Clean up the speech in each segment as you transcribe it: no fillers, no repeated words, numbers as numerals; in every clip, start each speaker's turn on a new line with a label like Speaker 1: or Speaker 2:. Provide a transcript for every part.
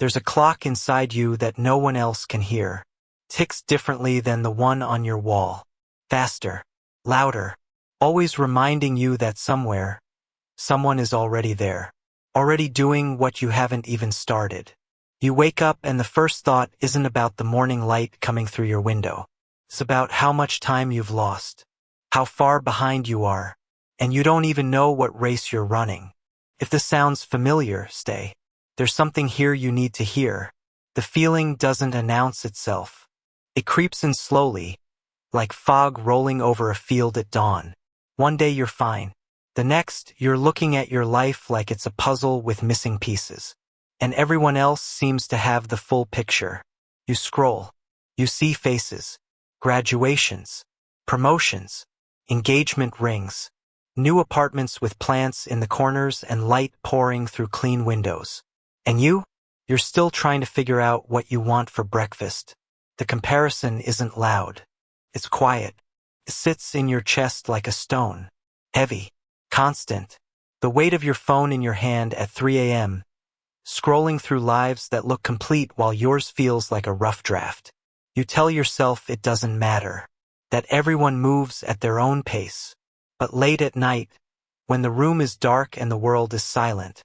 Speaker 1: There's a clock inside you that no one else can hear. Ticks differently than the one on your wall. Faster, louder, always reminding you that somewhere, someone is already there, already doing what you haven't even started. You wake up and the first thought isn't about the morning light coming through your window. It's about how much time you've lost, how far behind you are, and you don't even know what race you're running. If this sounds familiar, stay. There's something here you need to hear. The feeling doesn't announce itself. It creeps in slowly, like fog rolling over a field at dawn. One day you're fine. The next, you're looking at your life like it's a puzzle with missing pieces. And everyone else seems to have the full picture. You scroll. You see faces. Graduations. Promotions. Engagement rings. New apartments with plants in the corners and light pouring through clean windows. And you're still trying to figure out what you want for breakfast. The comparison isn't loud. It's quiet. It sits in your chest like a stone. Heavy. Constant. The weight of your phone in your hand at 3 a.m. Scrolling through lives that look complete while yours feels like a rough draft. You tell yourself it doesn't matter. That everyone moves at their own pace. But late at night, when the room is dark and the world is silent,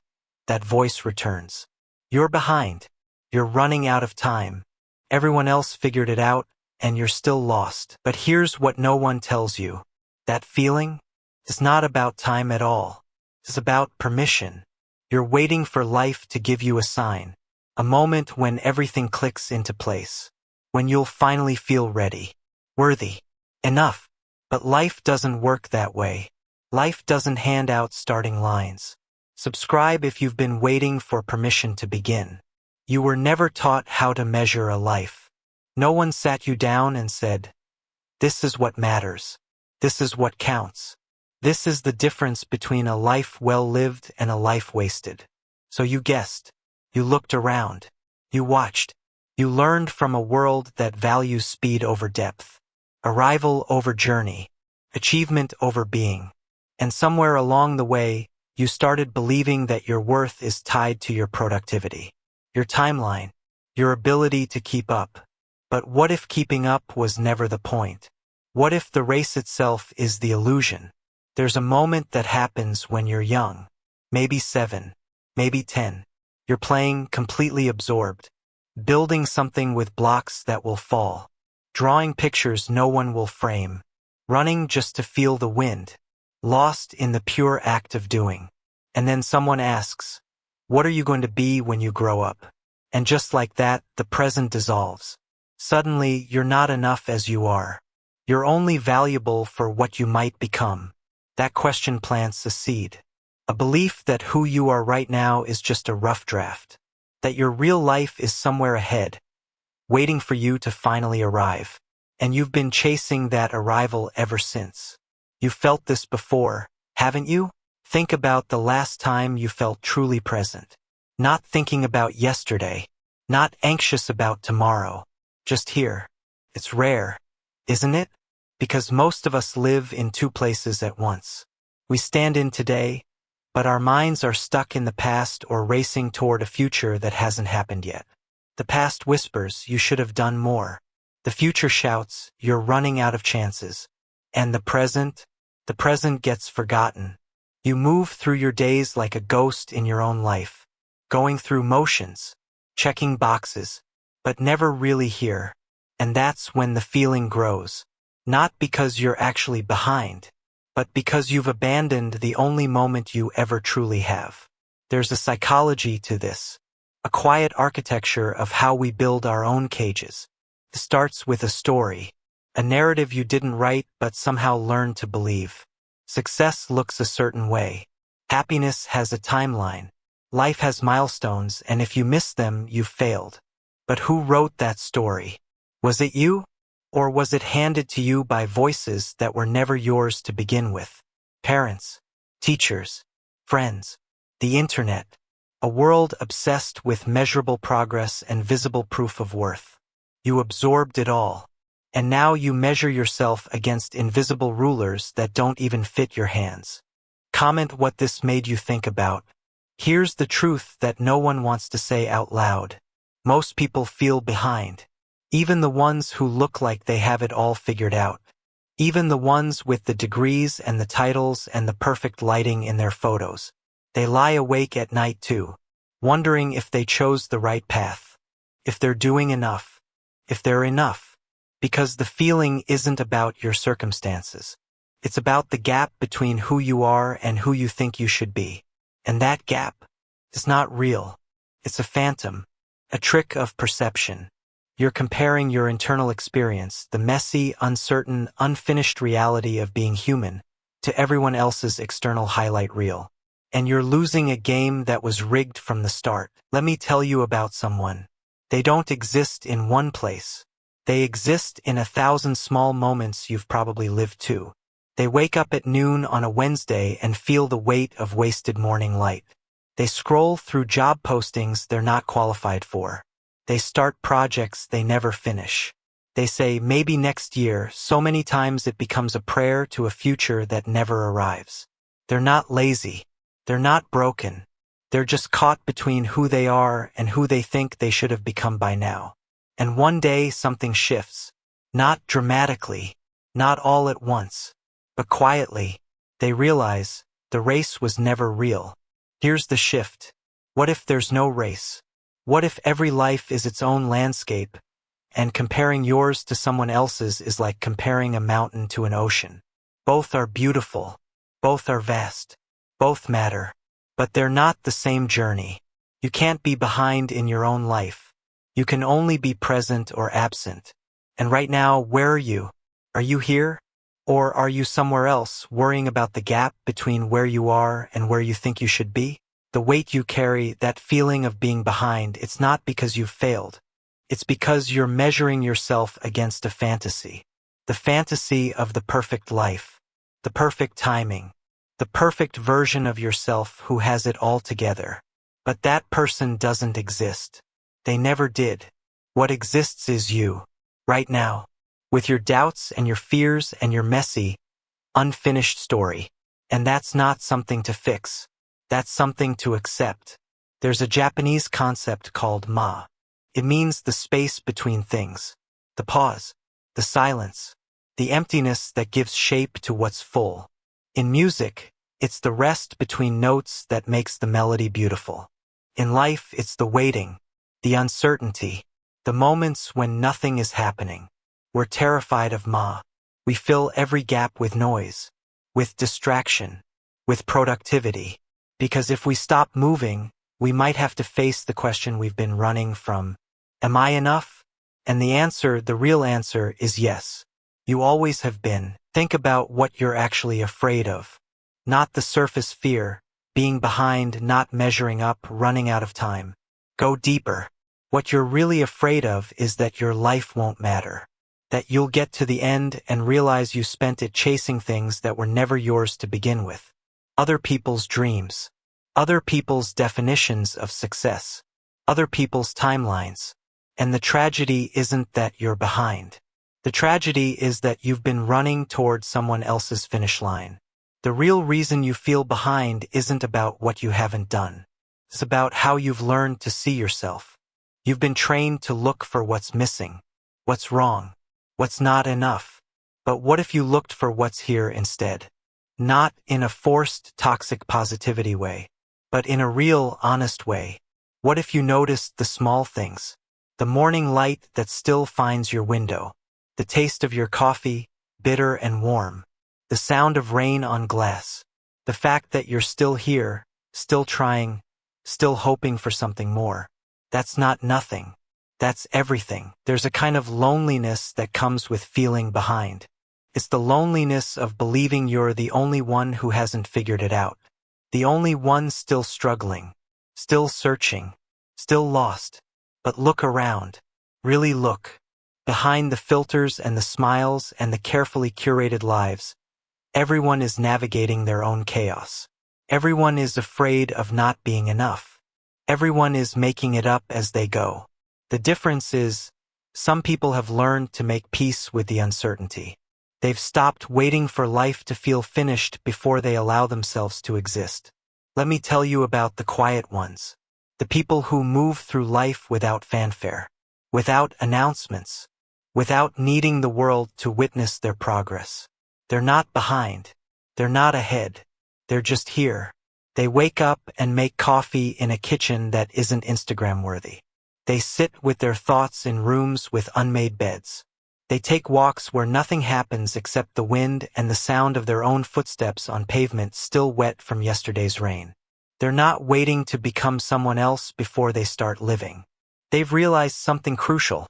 Speaker 1: that voice returns. You're behind. You're running out of time. Everyone else figured it out, and you're still lost. But here's what no one tells you. That feeling is not about time at all. It's about permission. You're waiting for life to give you a sign. A moment when everything clicks into place. When you'll finally feel ready. Worthy. Enough. But life doesn't work that way. Life doesn't hand out starting lines. Subscribe if you've been waiting for permission to begin. You were never taught how to measure a life. No one sat you down and said, "This is what matters. This is what counts. This is the difference between a life well lived and a life wasted." So you guessed. You looked around. You watched. You learned from a world that values speed over depth. Arrival over journey. Achievement over being. And somewhere along the way, you started believing that your worth is tied to your productivity, your timeline, your ability to keep up. But what if keeping up was never the point? What if the race itself is the illusion? There's a moment that happens when you're young, maybe 7, maybe 10. You're playing completely absorbed, building something with blocks that will fall, drawing pictures no one will frame, running just to feel the wind, lost in the pure act of doing. And then someone asks, "What are you going to be when you grow up?" And just like that, the present dissolves. Suddenly, you're not enough as you are. You're only valuable for what you might become. That question plants a seed. A belief that who you are right now is just a rough draft. That your real life is somewhere ahead, waiting for you to finally arrive. And you've been chasing that arrival ever since. You felt this before, haven't you? Think about the last time you felt truly present. Not thinking about yesterday. Not anxious about tomorrow. Just here. It's rare, isn't it? Because most of us live in two places at once. We stand in today, but our minds are stuck in the past or racing toward a future that hasn't happened yet. The past whispers, "You should have done more." The future shouts, "You're running out of chances." And the present gets forgotten. You move through your days like a ghost in your own life, going through motions, checking boxes, but never really here. And that's when the feeling grows. Not because you're actually behind, but because you've abandoned the only moment you ever truly have. There's a psychology to this, a quiet architecture of how we build our own cages. It starts with a story, a narrative you didn't write but somehow learned to believe. Success looks a certain way. Happiness has a timeline. Life has milestones, and if you miss them, you've failed. But who wrote that story? Was it you? Or was it handed to you by voices that were never yours to begin with? Parents, teachers, friends, the internet, a world obsessed with measurable progress and visible proof of worth. You absorbed it all. And now you measure yourself against invisible rulers that don't even fit your hands. Comment what this made you think about. Here's the truth that no one wants to say out loud. Most people feel behind. Even the ones who look like they have it all figured out. Even the ones with the degrees and the titles and the perfect lighting in their photos. They lie awake at night too, wondering if they chose the right path, if they're doing enough, if they're enough. Because the feeling isn't about your circumstances. It's about the gap between who you are and who you think you should be. And that gap is not real. It's a phantom, a trick of perception. You're comparing your internal experience, the messy, uncertain, unfinished reality of being human, to everyone else's external highlight reel. And you're losing a game that was rigged from the start. Let me tell you about someone. They don't exist in one place. They exist in 1,000 small moments you've probably lived too. They wake up at noon on a Wednesday and feel the weight of wasted morning light. They scroll through job postings they're not qualified for. They start projects they never finish. They say maybe next year so many times it becomes a prayer to a future that never arrives. They're not lazy. They're not broken. They're just caught between who they are and who they think they should have become by now. And one day something shifts. Not dramatically, not all at once, but quietly. They realize the race was never real. Here's the shift. What if there's no race? What if every life is its own landscape, and comparing yours to someone else's is like comparing a mountain to an ocean? Both are beautiful. Both are vast. Both matter. But they're not the same journey. You can't be behind in your own life. You can only be present or absent. And right now, where are you? Are you here? Or are you somewhere else, worrying about the gap between where you are and where you think you should be? The weight you carry, that feeling of being behind, it's not because you've failed. It's because you're measuring yourself against a fantasy. The fantasy of the perfect life. The perfect timing. The perfect version of yourself who has it all together. But that person doesn't exist. They never did. What exists is you. Right now. With your doubts and your fears and your messy, unfinished story. And that's not something to fix. That's something to accept. There's a Japanese concept called ma. It means the space between things. The pause. The silence. The emptiness that gives shape to what's full. In music, it's the rest between notes that makes the melody beautiful. In life, it's the waiting. The uncertainty. The moments when nothing is happening. We're terrified of ma. We fill every gap with noise, with distraction, with productivity. Because if we stop moving, we might have to face the question we've been running from. Am I enough? And the answer, the real answer, is yes. You always have been. Think about what you're actually afraid of. Not the surface fear, being behind, not measuring up, running out of time. Go deeper. What you're really afraid of is that your life won't matter. That you'll get to the end and realize you spent it chasing things that were never yours to begin with. Other people's dreams. Other people's definitions of success. Other people's timelines. And the tragedy isn't that you're behind. The tragedy is that you've been running toward someone else's finish line. The real reason you feel behind isn't about what you haven't done. It's about how you've learned to see yourself. You've been trained to look for what's missing, what's wrong, what's not enough. But what if you looked for what's here instead? Not in a forced, toxic positivity way, but in a real, honest way. What if you noticed the small things? The morning light that still finds your window. The taste of your coffee, bitter and warm. The sound of rain on glass. The fact that you're still here, still trying, still hoping for something more. That's not nothing. That's everything. There's a kind of loneliness that comes with feeling behind. It's the loneliness of believing you're the only one who hasn't figured it out. The only one still struggling, still searching, still lost. But look around. Really look. Behind the filters and the smiles and the carefully curated lives, everyone is navigating their own chaos. Everyone is afraid of not being enough. Everyone is making it up as they go. The difference is, some people have learned to make peace with the uncertainty. They've stopped waiting for life to feel finished before they allow themselves to exist. Let me tell you about the quiet ones. The people who move through life without fanfare, without announcements, without needing the world to witness their progress. They're not behind. They're not ahead. They're just here. They wake up and make coffee in a kitchen that isn't Instagram-worthy. They sit with their thoughts in rooms with unmade beds. They take walks where nothing happens except the wind and the sound of their own footsteps on pavement still wet from yesterday's rain. They're not waiting to become someone else before they start living. They've realized something crucial.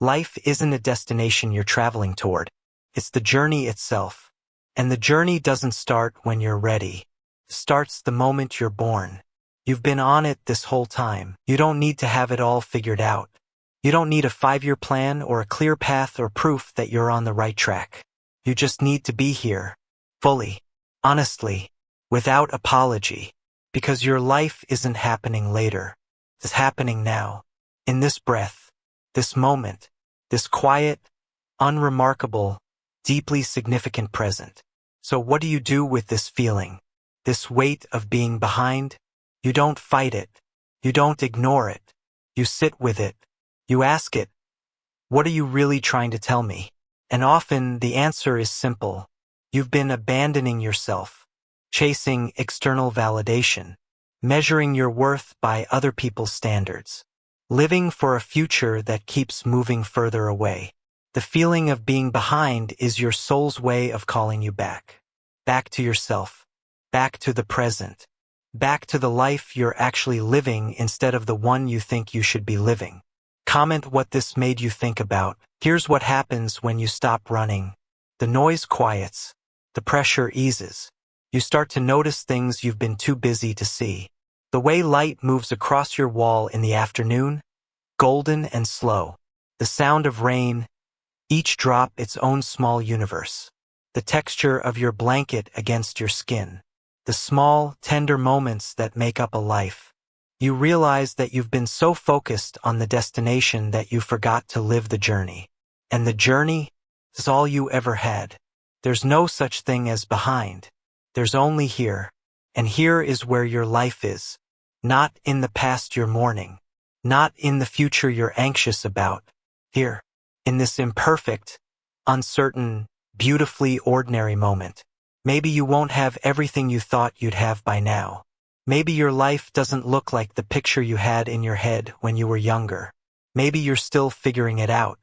Speaker 1: Life isn't a destination you're traveling toward. It's the journey itself. And the journey doesn't start when you're ready. It starts the moment you're born. You've been on it this whole time. You don't need to have it all figured out. You don't need a 5-year plan or a clear path or proof that you're on the right track. You just need to be here, fully, honestly, without apology, because your life isn't happening later. It's happening now, in this breath, this moment, this quiet, unremarkable, deeply significant present. So what do you do with this feeling, this weight of being behind? You don't fight it. You don't ignore it. You sit with it. You ask it, what are you really trying to tell me? And often the answer is simple. You've been abandoning yourself, chasing external validation, measuring your worth by other people's standards, living for a future that keeps moving further away. The feeling of being behind is your soul's way of calling you back. Back to yourself. Back to the present. Back to the life you're actually living instead of the one you think you should be living. Comment what this made you think about. Here's what happens when you stop running. The noise quiets. The pressure eases. You start to notice things you've been too busy to see. The way light moves across your wall in the afternoon, golden and slow. The sound of rain, each drop its own small universe. The texture of your blanket against your skin. The small, tender moments that make up a life. You realize that you've been so focused on the destination that you forgot to live the journey. And the journey is all you ever had. There's no such thing as behind. There's only here. And here is where your life is. Not in the past you're mourning. Not in the future you're anxious about. Here. In this imperfect, uncertain, beautifully ordinary moment. Maybe you won't have everything you thought you'd have by now. Maybe your life doesn't look like the picture you had in your head when you were younger. Maybe you're still figuring it out,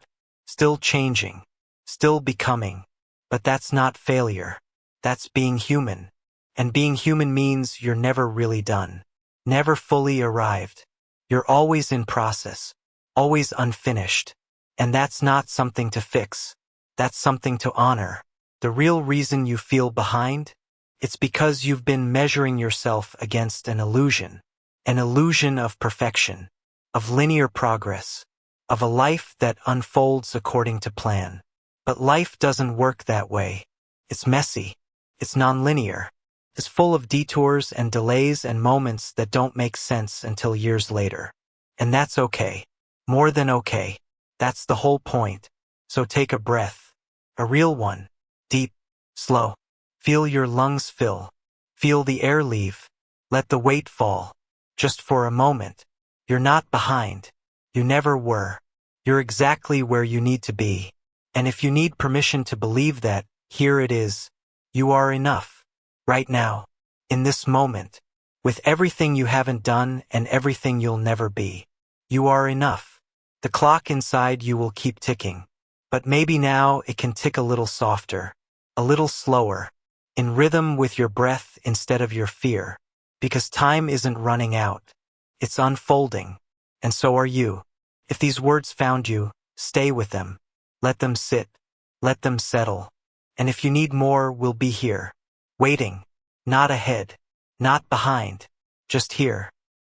Speaker 1: still changing, still becoming. But that's not failure. That's being human. And being human means you're never really done, never fully arrived. You're always in process, always unfinished. And that's not something to fix. That's something to honor. The real reason you feel behind? It's because you've been measuring yourself against an illusion of perfection, of linear progress, of a life that unfolds according to plan. But life doesn't work that way. It's messy. It's nonlinear. It's full of detours and delays and moments that don't make sense until years later. And that's okay. More than okay. That's the whole point. So take a breath. A real one. Deep. Slow. Feel your lungs fill. Feel the air leave. Let the weight fall. Just for a moment. You're not behind. You never were. You're exactly where you need to be. And if you need permission to believe that, here it is. You are enough. Right now. In this moment. With everything you haven't done and everything you'll never be. You are enough. The clock inside you will keep ticking. But maybe now it can tick a little softer. A little slower. In rhythm with your breath instead of your fear. Because time isn't running out. It's unfolding. And so are you. If these words found you, stay with them. Let them sit. Let them settle. And if you need more, we'll be here. Waiting. Not ahead. Not behind. Just here.